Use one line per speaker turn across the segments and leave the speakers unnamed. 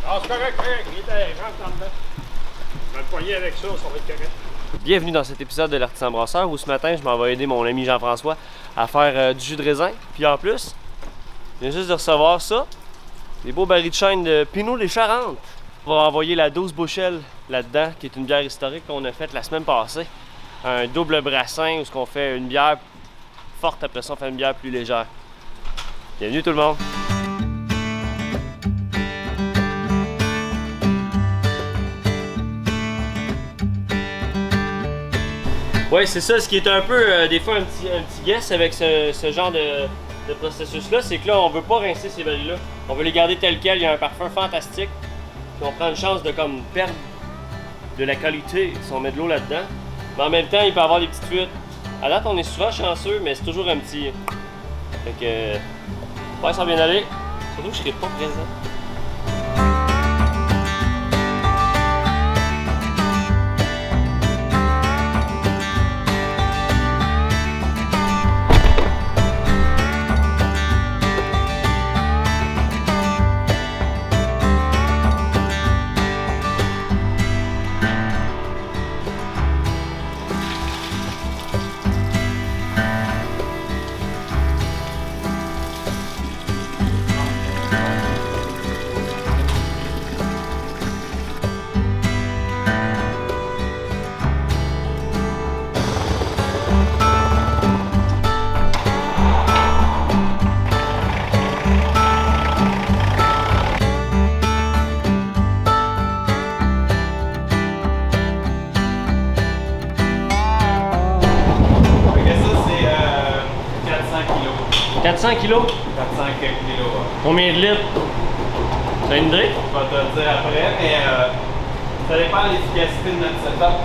Ah, c'est correct, correct. Il était rentre en dedans. Je vais le poigner avec ça, ça va être correct.
Bienvenue dans cet épisode de l'Artisan Brasseur où ce matin je m'en vais aider mon ami Jean-François à faire du jus de raisin. Puis en plus, je viens juste de recevoir ça, des beaux barils de chêne de Pinot des Charentes. On va envoyer la 12 Bushel là-dedans, qui est une bière historique qu'on a faite la semaine passée. Un double brassin où on fait une bière forte, après ça on fait une bière plus légère. Bienvenue tout le monde! Oui, c'est ça, ce qui est un peu, des fois, un petit guess avec ce genre de processus-là, c'est que là, on veut pas rincer ces barils-là. On veut les garder tels quels, il y a un parfum fantastique. Puis on prend une chance de comme perdre de la qualité si on met de l'eau là-dedans. Mais en même temps, il peut y avoir des petites fuites. À date, on est souvent chanceux, mais c'est toujours un petit... Fait que... Ouais, ça va bien aller. Surtout que je serai pas présent. « 400 kilos? »
400 kilos.
Combien de litres? T'as une idée?
Je vais te le dire après, mais ça dépend de l'efficacité de notre setup.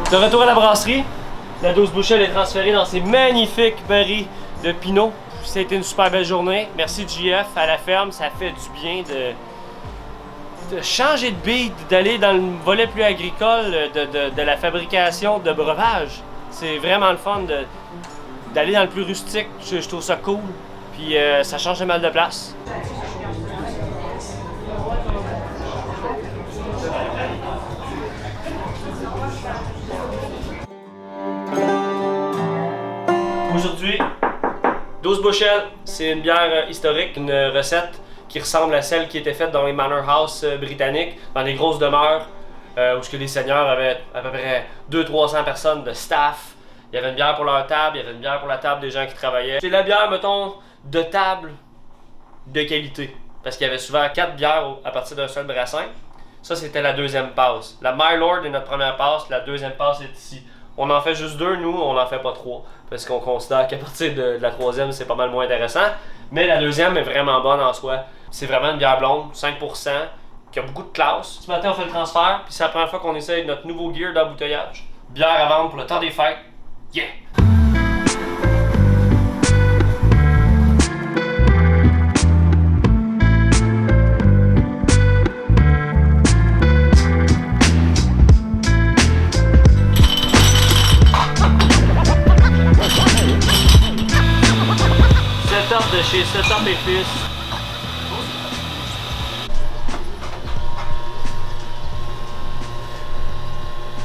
De retour à la brasserie, la 12 Bushel est transférée dans ces magnifiques barils de Pinot. Ça a été une super belle journée. Merci JF à la ferme, ça fait du bien de changer de beat, d'aller dans le volet plus agricole de la fabrication de breuvages. C'est vraiment le fun d'aller dans le plus rustique, je trouve ça cool. Puis ça change de mal de place. Aujourd'hui, 12 Bushel, c'est une bière historique, une recette qui ressemble à celle qui était faite dans les manor house britanniques, dans les grosses demeures, où les seigneurs avaient à peu près 200-300 personnes de staff. Il y avait une bière pour leur table, il y avait une bière pour la table des gens qui travaillaient. C'est la bière, mettons, de table de qualité, parce qu'il y avait souvent 4 bières à partir d'un seul brassin. Ça, c'était la deuxième passe. La My Lord est notre première passe, la deuxième passe est ici. On en fait juste 2, nous, on n'en fait pas 3. Parce qu'on considère qu'à partir de la troisième, c'est pas mal moins intéressant. Mais la deuxième est vraiment bonne en soi. C'est vraiment une bière blonde, 5%, qui a beaucoup de classe. Ce matin, on fait le transfert, puis c'est la première fois qu'on essaye notre nouveau gear d'embouteillage. Bière à vendre pour le temps des fêtes. Yeah! De chez Setup et Fils.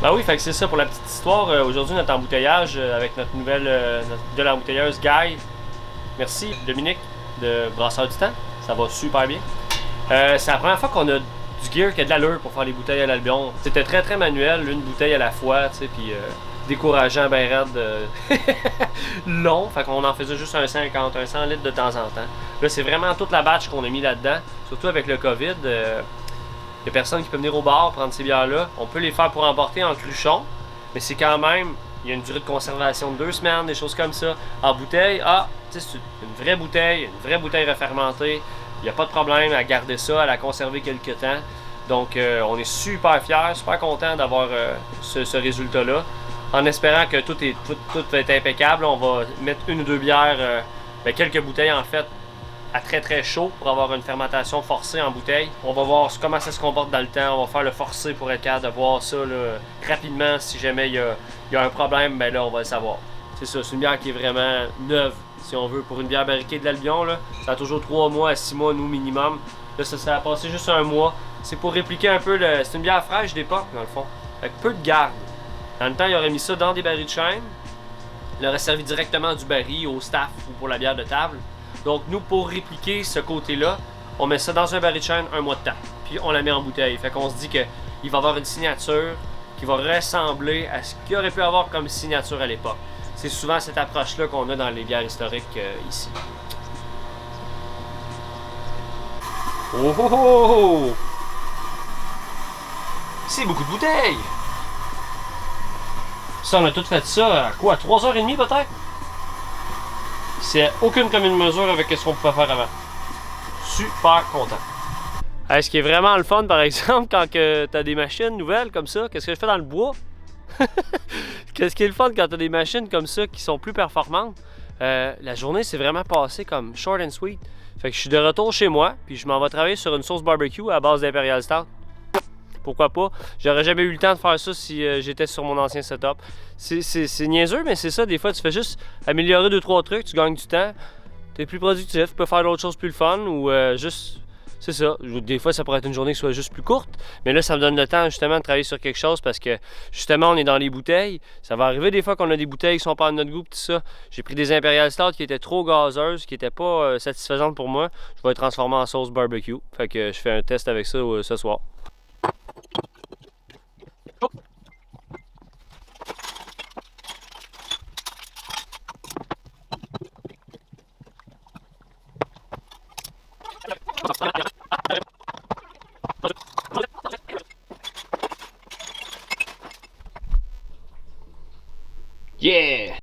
Ben oui, fait que c'est ça pour la petite histoire. Aujourd'hui, notre embouteillage avec notre nouvelle de l'embouteilleuse Guy. Merci Dominique de Brasseur du Temps. Ça va super bien. C'est la première fois qu'on a du gear qui a de l'allure pour faire les bouteilles à l'Albion. C'était très manuel, une bouteille à la fois, tu sais, puis décourageant, ben raide, long. Fait qu'on en faisait juste un 50, un 100 litres de temps en temps. Là, c'est vraiment toute la batch qu'on a mis là-dedans. Surtout avec le COVID. Il y a personne qui peut venir au bar prendre ces bières-là. On peut les faire pour emporter en cruchon, mais c'est quand même, il y a une durée de conservation de 2 semaines, des choses comme ça. En bouteille, tu sais, c'est une vraie bouteille refermentée. Il n'y a pas de problème à garder ça, à la conserver quelques temps. Donc, on est super fiers, super contents d'avoir ce résultat-là. En espérant que tout va être impeccable, on va mettre 1 ou 2 bières, quelques bouteilles en fait, à très très chaud pour avoir une fermentation forcée en bouteille. On va voir comment ça se comporte dans le temps. On va faire le forcé pour être capable de voir ça là, rapidement. Si jamais il y a un problème, ben là on va le savoir. C'est ça, c'est une bière qui est vraiment neuve, si on veut. Pour une bière barriquée de l'Albion, là, ça a toujours 3 mois à 6 mois, nous, minimum. Là, ça a passé juste 1 mois. C'est pour répliquer un peu le... C'est une bière fraîche d'époque, dans le fond. Avec peu de garde. Dans le temps, il aurait mis ça dans des barils de chêne. Il aurait servi directement du baril au staff ou pour la bière de table. Donc, nous, pour répliquer ce côté-là, on met ça dans un baril de chêne 1 mois de temps. Puis, on la met en bouteille. Fait qu'on se dit qu'il va avoir une signature qui va ressembler à ce qu'il aurait pu avoir comme signature à l'époque. C'est souvent cette approche-là qu'on a dans les bières historiques ici. Oh oh oh! C'est beaucoup de bouteilles! Ça, on a tout fait ça à quoi? 3h30 peut-être? C'est aucune commune mesure avec ce qu'on pouvait faire avant. Super content. Ce qui est vraiment le fun, par exemple, quand tu as des machines nouvelles comme ça, qu'est-ce que je fais dans le bois? Qu'est-ce qui est le fun quand tu as des machines comme ça qui sont plus performantes? La journée s'est vraiment passée comme short and sweet. Fait que je suis de retour chez moi, puis je m'en vais travailler sur une sauce barbecue à base d'Imperial Stout. Pourquoi pas? J'aurais jamais eu le temps de faire ça si j'étais sur mon ancien setup. C'est niaiseux, mais c'est ça. Des fois, tu fais juste améliorer 2-3 trucs, tu gagnes du temps, tu es plus productif, tu peux faire d'autres choses plus le fun ou juste... C'est ça. Des fois, ça pourrait être une journée qui soit juste plus courte, mais là, ça me donne le temps justement de travailler sur quelque chose parce que justement, on est dans les bouteilles. Ça va arriver des fois qu'on a des bouteilles qui sont pas de notre goût, tout ça. J'ai pris des Imperial Stout qui étaient trop gazeuses, qui n'étaient pas satisfaisantes pour moi. Je vais les transformer en sauce barbecue. Fait que je fais un test avec ça ce soir. Yeah!